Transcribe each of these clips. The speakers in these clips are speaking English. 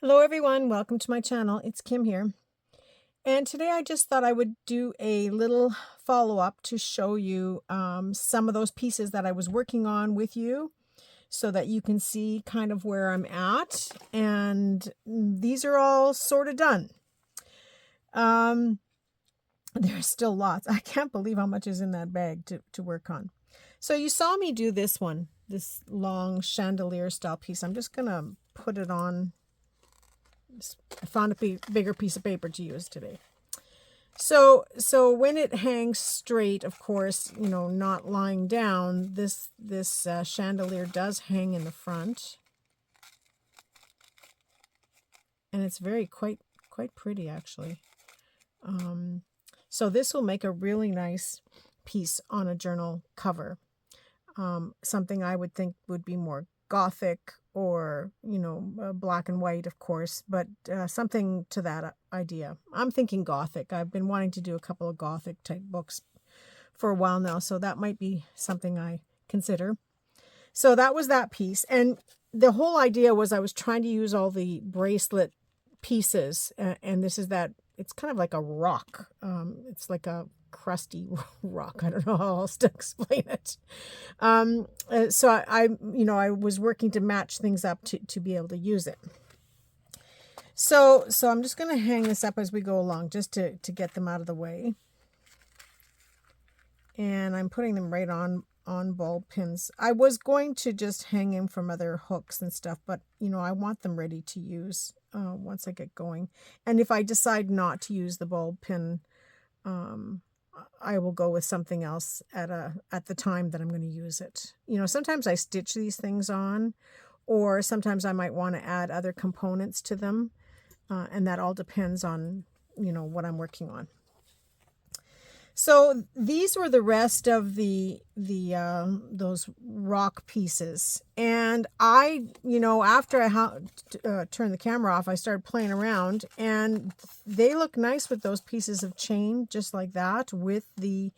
Hello everyone, welcome to my channel. It's Kim here. And today I just thought I would do a little follow-up to show you some of those pieces that I was working on with you so that you can see kind of where I'm at. And these are all sort of done. There's still lots. I can't believe how much is in that bag to work on. So you saw me do this one, this long chandelier style piece. I'm just going to put it on. I found a bigger piece of paper to use today. So when it hangs straight, of course, you know, not lying down, this chandelier does hang in the front, and it's quite pretty actually. So this will make a really nice piece on a journal cover. Something I would think would be more Gothic or, you know, black and white, of course, but something to that idea. I'm thinking Gothic. I've been wanting to do a couple of Gothic type books for a while now, so that might be something I consider. So that was that piece. And the whole idea was I was trying to use all the bracelet pieces, and this is that, it's kind of like a rock. It's like a crusty rock. I don't know how else to explain it. So I was working to match things up to be able to use it. So I'm just going to hang this up as we go along, just to get them out of the way. And I'm putting them right on ball pins. I was going to just hang them from other hooks and stuff, but you know, I want them ready to use once I get going. And if I decide not to use the bulb pin, I will go with something else at the time that I'm going to use it. You know, sometimes I stitch these things on, or sometimes I might want to add other components to them, and that all depends on, you know, what I'm working on. So these were the rest of those rock pieces, and I, you know, after I turned the camera off, I started playing around, and they look nice with those pieces of chain, just like that, with the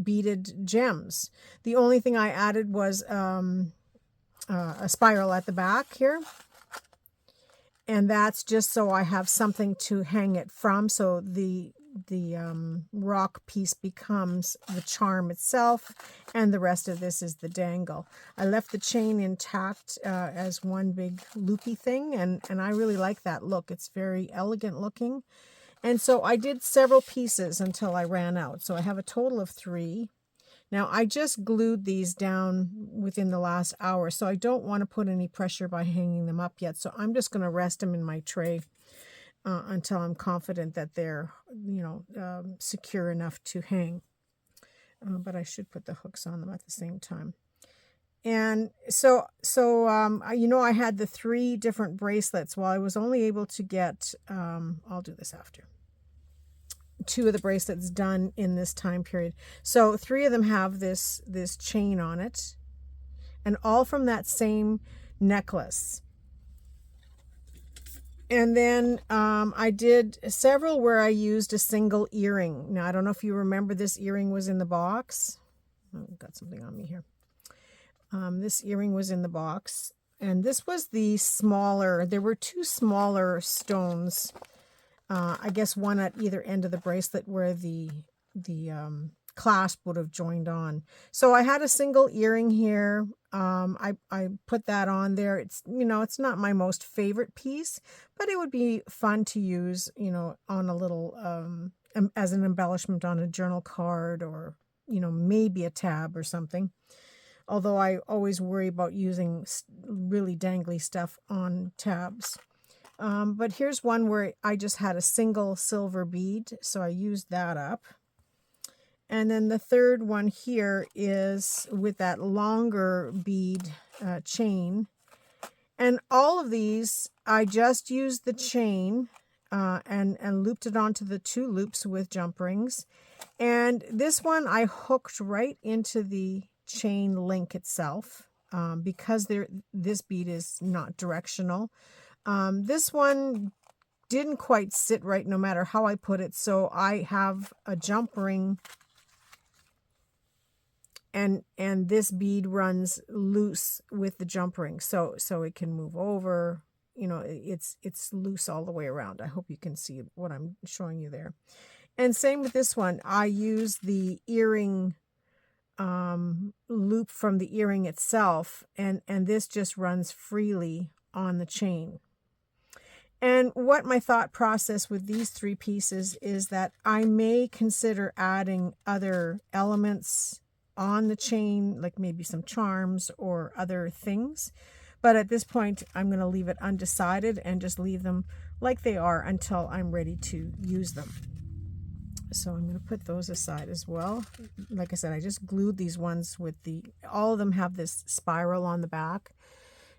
beaded gems. The only thing I added was a spiral at the back here, and that's just so I have something to hang it from, so the rock piece becomes the charm itself, and the rest of this is the dangle. I left the chain intact as one big loopy thing, and I really like that look. It's very elegant looking. And so I did several pieces until I ran out. So I have a total of 3. Now I just glued these down within the last hour, so I don't want to put any pressure by hanging them up yet. So I'm just going to rest them in my tray until I'm confident that they're, you know, secure enough to hang. But I should put the hooks on them at the same time. And so you know, I had the 3 different bracelets. Well, I was only able to get, I'll do this after, 2 of the bracelets done in this time period. So 3 of them have this chain on it, and all from that same necklace. And then I did several where I used a single earring. Now, I don't know if you remember, this earring was in the box. Oh, got something on me here. This earring was in the box. And this was the smaller, there were 2 smaller stones. I guess one at either end of the bracelet where the clasp would have joined on. So I had a single earring here. I put that on there. It's, you know, it's not my most favorite piece, but it would be fun to use, you know, on a little, as an embellishment on a journal card, or, you know, maybe a tab or something. Although I always worry about using really dangly stuff on tabs. But here's one where I just had a single silver bead, so I used that up. And then the third one here is with that longer bead chain. And all of these, I just used the chain and looped it onto the 2 loops with jump rings. And this one I hooked right into the chain link itself, because this bead is not directional. This one didn't quite sit right no matter how I put it, so I have a jump ring, and this bead runs loose with the jump ring, so it can move over, you know, it's loose all the way around. I hope you can see what I'm showing you there. And same with this one. I use the earring loop from the earring itself, and this just runs freely on the chain. And what my thought process with these three pieces is that I may consider adding other elements on the chain, like maybe some charms or other things. But at this point, I'm going to leave it undecided and just leave them like they are until I'm ready to use them. So I'm going to put those aside as well. Like I said, I just glued these ones with all of them have this spiral on the back.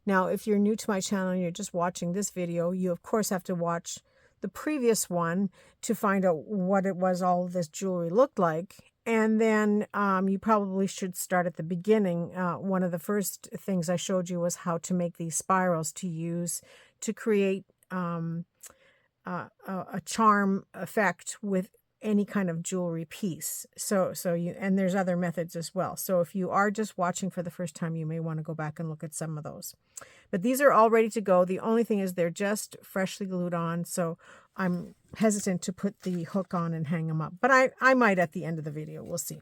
Now, if you're new to my channel and you're just watching this video, you of course have to watch the previous one to find out what it was all of this jewelry looked like. And then you probably should start at the beginning. One of the first things I showed you was how to make these spirals to use to create a charm effect with any kind of jewelry piece. And there's other methods as well. So if you are just watching for the first time, you may want to go back and look at some of those. But these are all ready to go. The only thing is they're just freshly glued on. So I'm hesitant to put the hook on and hang them up. But I might at the end of the video. We'll see.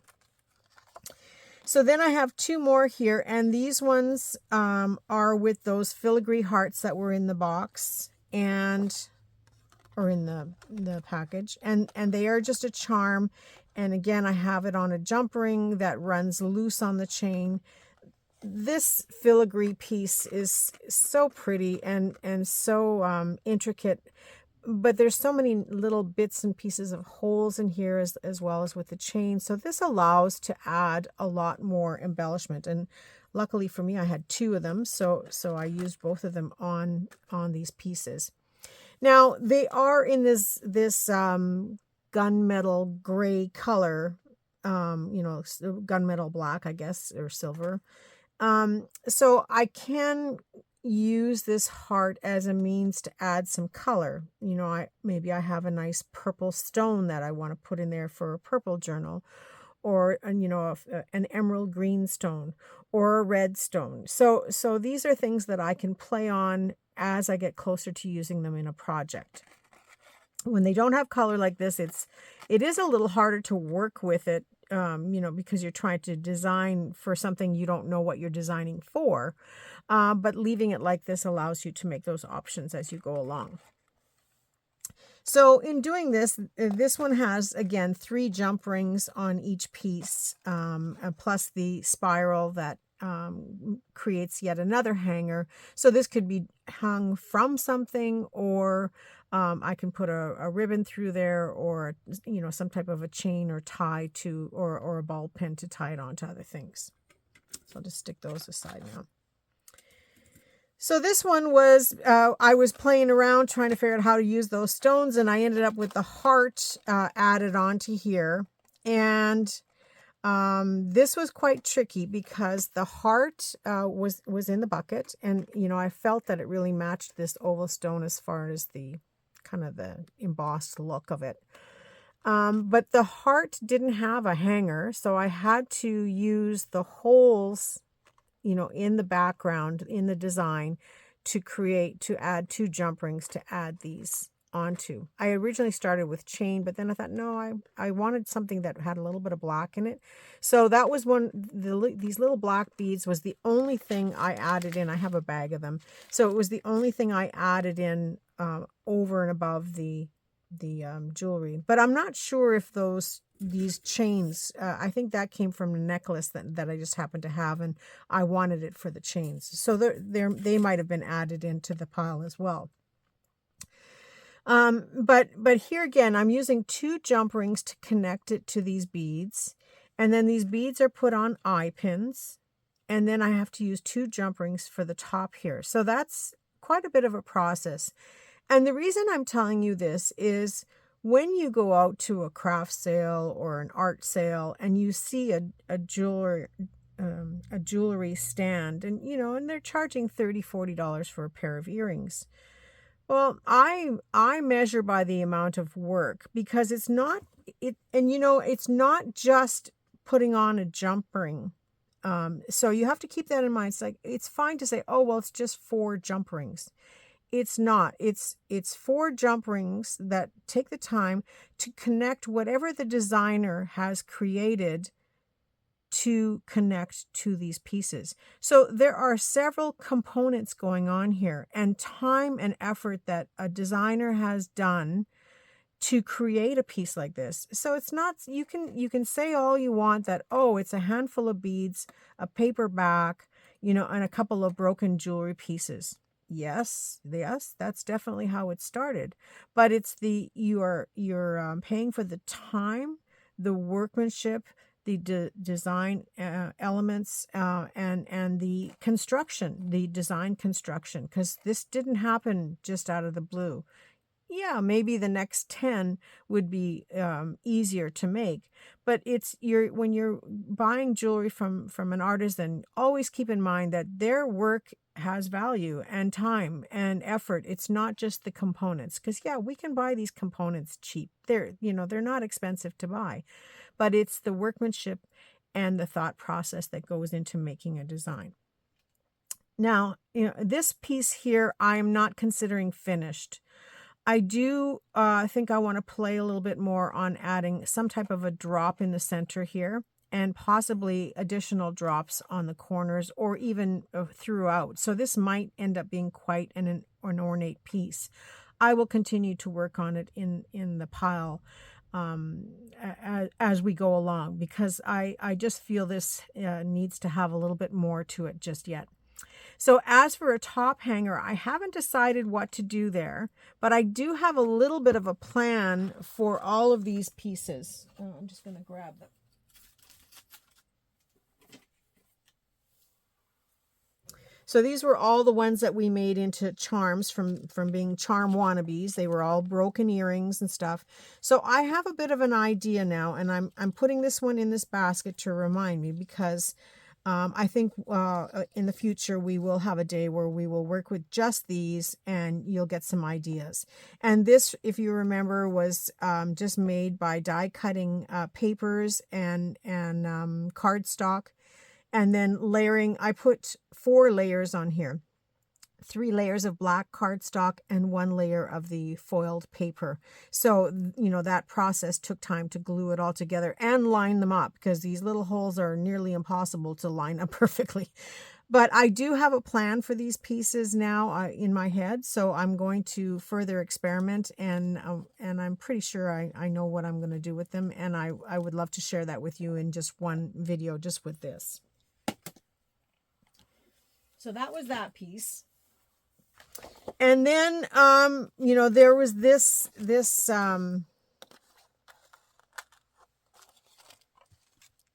So then I have two more here. And these ones are with those filigree hearts that were in the box or in the package, and they are just a charm. And again, I have it on a jump ring that runs loose on the chain. This filigree piece is so pretty and so intricate, but there's so many little bits and pieces of holes in here as well as with the chain. So this allows to add a lot more embellishment. And luckily for me, I had two of them, so I used both of them on these pieces. Now, they are in this gunmetal gray color, gunmetal black, I guess, or silver. So I can use this heart as a means to add some color. You know, maybe I have a nice purple stone that I want to put in there for a purple journal, or an emerald green stone or a red stone. So these are things that I can play on as I get closer to using them in a project. When they don't have color like this, it is a little harder to work with it, because you're trying to design for something you don't know what you're designing for. But leaving it like this allows you to make those options as you go along. So in doing this, this one has, again, 3 jump rings on each piece, plus the spiral that creates yet another hanger. So this could be hung from something, or I can put a ribbon through there, or some type of a chain or tie to, or a ball pin to tie it on to other things. So I'll just stick those aside now. So this one was, I was playing around trying to figure out how to use those stones, and I ended up with the heart added onto here. And this was quite tricky because the heart was in the bucket, and I felt that it really matched this oval stone as far as the kind of the embossed look of it. But the heart didn't have a hanger, so I had to use the holes in the background, in the design, to add 2 jump rings to add these onto. I originally started with chain, but then I thought, no, I wanted something that had a little bit of black in it. So that was these little black beads was the only thing I added in. I have a bag of them. So it was the only thing I added in over and above the jewelry. But I'm not sure if these chains, I think that came from a necklace that I just happened to have, and I wanted it for the chains. So they might have been added into the pile as well. But here again, I'm using 2 jump rings to connect it to these beads. And then these beads are put on eye pins. And then I have to use 2 jump rings for the top here. So that's quite a bit of a process. And the reason I'm telling you this is when you go out to a craft sale or an art sale and you see a jewelry stand, and they're charging $30, $40 for a pair of earrings. Well, I measure by the amount of work, because it's not just putting on a jump ring. So you have to keep that in mind. It's fine to say, oh, well, it's just 4 jump rings. It's not. It's 4 jump rings that take the time to connect whatever the designer has created to connect to these pieces. So there are several components going on here, and time and effort that a designer has done to create a piece like this. So it's not, you can say all you want that, oh, it's a handful of beads, a paper back, and a couple of broken jewelry pieces. Yes, that's definitely how it started. But it's you're paying for the time, the workmanship, the design elements, and the construction, the design construction, because this didn't happen just out of the blue. Yeah, maybe the next 10 would be easier to make, but when you're buying jewelry from an artisan, always keep in mind that their work has value and time and effort. It's not just the components, because yeah, we can buy these components cheap. They're not expensive to buy, but it's the workmanship and the thought process that goes into making a design. Now, this piece here, I'm not considering finished. I do think I want to play a little bit more on adding some type of a drop in the center here, and possibly additional drops on the corners or even throughout. So this might end up being quite an ornate piece. I will continue to work on it in the pile as we go along, because I just feel this needs to have a little bit more to it just yet. So as for a top hanger, I haven't decided what to do there, but I do have a little bit of a plan for all of these pieces. I'm just going to grab them. So these were all the ones that we made into charms from being charm wannabes. They were all broken earrings and stuff. So I have a bit of an idea now, and I'm putting this one in this basket to remind me, because I think in the future we will have a day where we will work with just these, and you'll get some ideas. And this, if you remember, was just made by die cutting papers and cardstock, and then layering. I put 4 layers on here. 3 layers of black cardstock and 1 layer of the foiled paper. So, that process took time to glue it all together and line them up, because these little holes are nearly impossible to line up perfectly. But I do have a plan for these pieces now in my head, so I'm going to further experiment, and I'm pretty sure I know what I'm going to do with them, and I would love to share that with you in just one video, just with this. So that was that piece. And then, there was this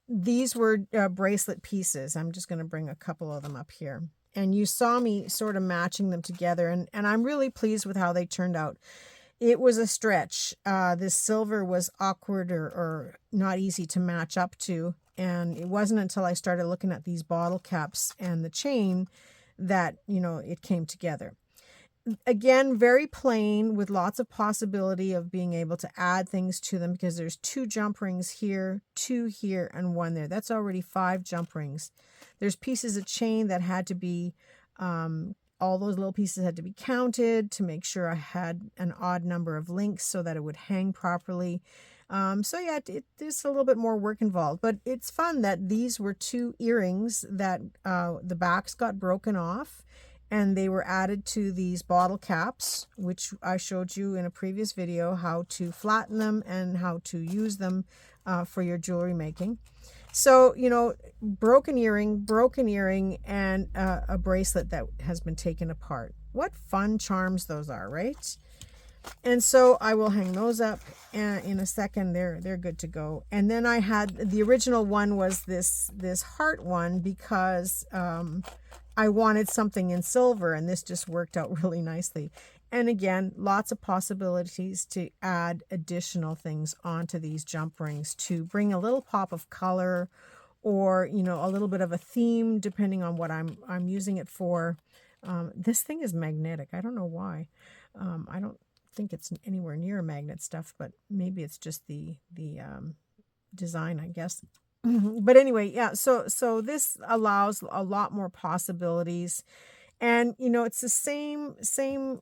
these were bracelet pieces. I'm just going to bring a couple of them up here. And you saw me sort of matching them together, and I'm really pleased with how they turned out. It was a stretch. This silver was awkward or not easy to match up to, and it wasn't until I started looking at these bottle caps and the chain that, it came together. Again, very plain, with lots of possibility of being able to add things to them, because there's 2 jump rings here, 2 here, and 1 there. That's already 5 jump rings. There's pieces of chain that had to be, all those little pieces had to be counted to make sure I had an odd number of links so that it would hang properly. So yeah, there's a little bit more work involved, but it's fun that these were 2 earrings that the backs got broken off, and they were added to these bottle caps, which I showed you in a previous video how to flatten them and how to use them for your jewelry making. So, broken earring, and a bracelet that has been taken apart. What fun charms those are, right? And so I will hang those up in a second. They're good to go. And then I had the original one was this heart one, because I wanted something in silver, and this just worked out really nicely. And again, lots of possibilities to add additional things onto these jump rings to bring a little pop of color, or a little bit of a theme depending on what I'm using it for. This thing is magnetic. I don't know why. I don't think it's anywhere near a magnet stuff, but maybe it's just the design, I guess. But anyway, yeah, so this allows a lot more possibilities, And, you know, it's the same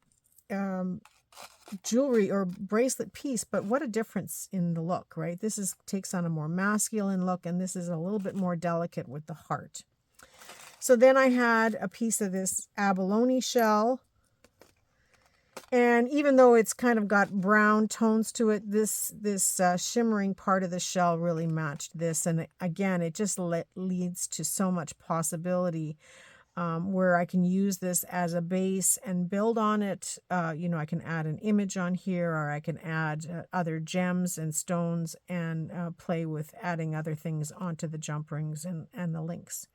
jewelry or bracelet piece, but what a difference in the look, right? This takes on a more masculine look, and this is a little bit more delicate with the heart. So then I had a piece of this abalone shell, and even though it's kind of got brown tones to it, this shimmering part of the shell really matched this. And again, it just leads to so much possibility, where I can use this as a base and build on it. You know, I can add an image on here, or I can add other gems and stones and play with adding other things onto the jump rings and the links.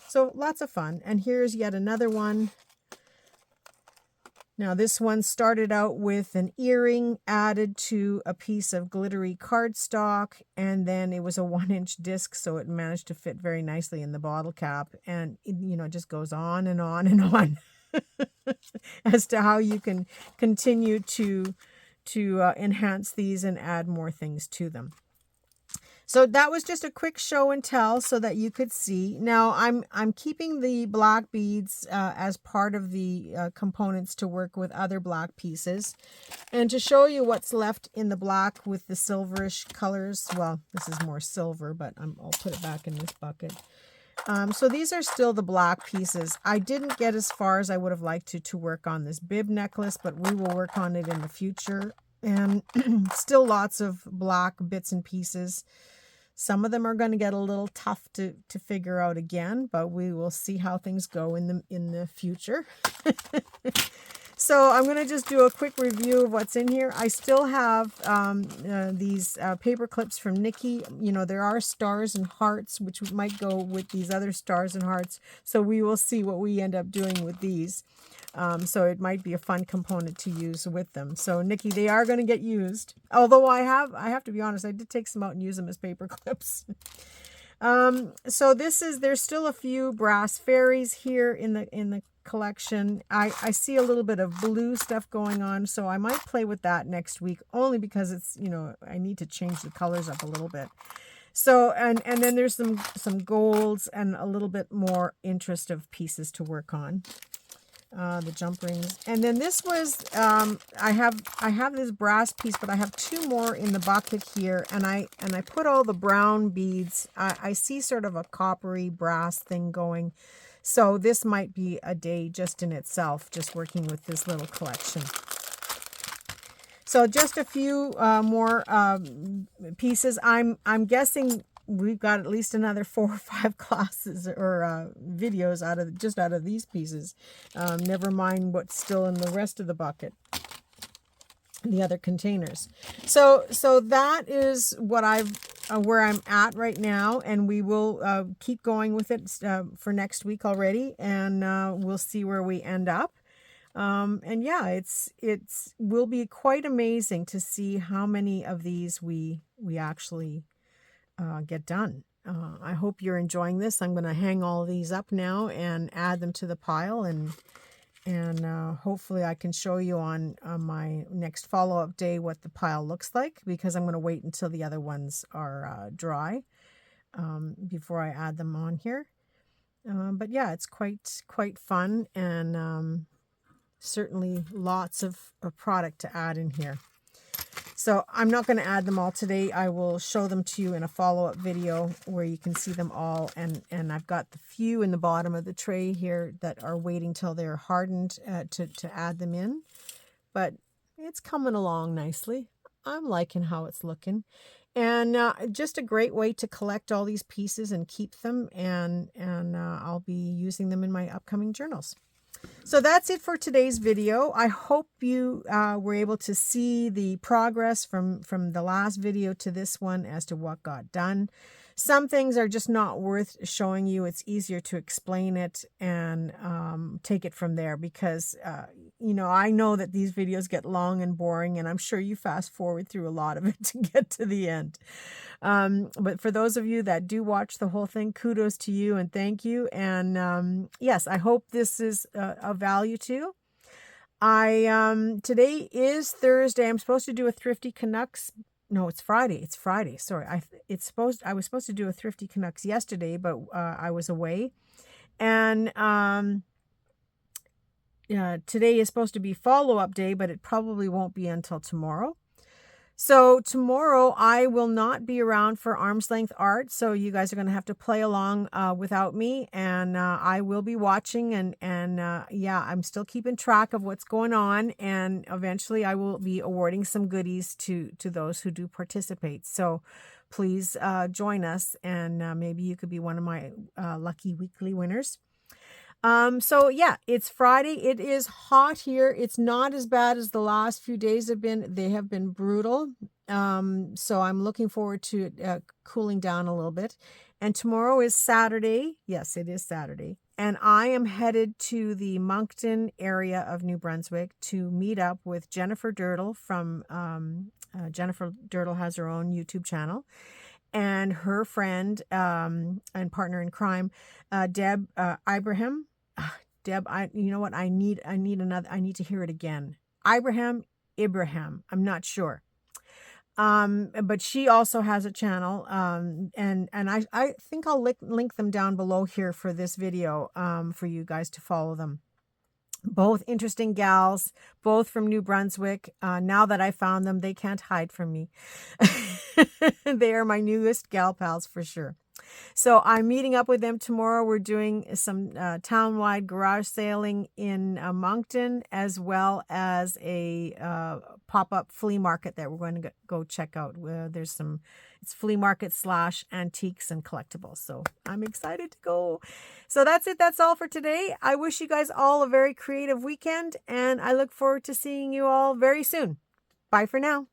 So lots of fun. And here's yet another one. Now this one started out with an earring added to a piece of glittery cardstock, and then it was a 1-inch disc, so it managed to fit very nicely in the bottle cap. And you know, it just goes on and on and on as to how you can continue to enhance these and add more things to them. So that was just a quick show and tell so that you could see. Now I'm keeping the black beads as part of the components to work with other black pieces. And to show you what's left in the black with the silverish colors, well, this is more silver, but I'll put it back in this bucket. So these are still the black pieces. I didn't get as far as I would have liked to work on this bib necklace, but we will work on it in the future. And still lots of black bits and pieces. Some of them are going to get a little tough to figure out again, but we will see how things go in the future. So I'm going to just do a quick review of what's in here. I still have these paper clips from Nikki. You know, there are stars and hearts, which might go with these other stars and hearts. So we will see what we end up doing with these. So it might be a fun component to use with them. So Nikki, they are going to get used. Although I have to be honest, I did take some out and use them as paper clips. So there's still a few brass fairies here in the collection. I see a little bit of blue stuff going on, so I might play with that next week, only because it's, you know, I need to change the colors up a little bit. So, and then there's some golds and a little bit more interest of pieces to work on. The jump rings. And then this was, I have this brass piece, but I have 2 more in the bucket here, and I put all the brown beads. I see sort of a coppery brass thing going. So this might be a day just in itself, just working with this little collection. So just a few more pieces. I'm guessing we've got at least another 4 or 5 classes or videos out of these pieces. Never mind what's still in the rest of the bucket, the other containers. So that is what where I'm at right now, and we will keep going with it for next week already, and we'll see where we end up. And yeah, it's will be quite amazing to see how many of these we actually get done. I hope you're enjoying this. I'm going to hang all these up now and add them to the pile, and hopefully I can show you on my next follow-up day what the pile looks like, because I'm going to wait until the other ones are dry before I add them on here. But yeah, it's quite fun, and certainly lots of product to add in here. So I'm not going to add them all today. I will show them to you in a follow-up video where you can see them all. And I've got the few in the bottom of the tray here that are waiting till they're hardened to add them in. But it's coming along nicely. I'm liking how it's looking. And just a great way to collect all these pieces and keep them. And I'll be using them in my upcoming journals. So that's it for today's video. I hope you were able to see the progress from the last video to this one as to what got done. Some things are just not worth showing you. It's easier to explain it and take it from there, because, you know, I know that these videos get long and boring, and I'm sure you fast forward through a lot of it to get to the end. But for those of you that do watch the whole thing, kudos to you and thank you. And yes, I hope this is of value to you. Today is Thursday. I'm supposed to do a Thrifty Canucks. No, it's Friday. It's Friday. Sorry. I was supposed to do a Thrifty Canucks yesterday, but I was away. And today is supposed to be follow-up day, but it probably won't be until tomorrow. So tomorrow I will not be around for Arm's Length Art, so you guys are going to have to play along without me, and I will be watching, and yeah, I'm still keeping track of what's going on, and eventually I will be awarding some goodies to those who do participate. So please join us, and maybe you could be one of my lucky weekly winners. So yeah, it's Friday. It is hot here. It's not as bad as the last few days have been. They have been brutal. So I'm looking forward to it cooling down a little bit. And tomorrow is Saturday. Yes, it is Saturday. And I am headed to the Moncton area of New Brunswick to meet up with Jennifer Dirtle from, Jennifer Dirtle has her own YouTube channel, and her friend and partner in crime, Deb Ibrahim. Deb, you know what? I need to hear it again. Ibrahim. I'm not sure. But she also has a channel. And I think I'll link them down below here for this video, for you guys to follow them. Both interesting gals, both from New Brunswick. Now that I found them, they can't hide from me. They are my newest gal pals for sure. So I'm meeting up with them tomorrow. We're doing some town-wide garage sailing in Moncton, as well as a pop-up flea market that we're going to go check out. There's some, it's flea market / antiques and collectibles. So I'm excited to go. So that's it. That's all for today. I wish you guys all a very creative weekend, and I look forward to seeing you all very soon. Bye for now.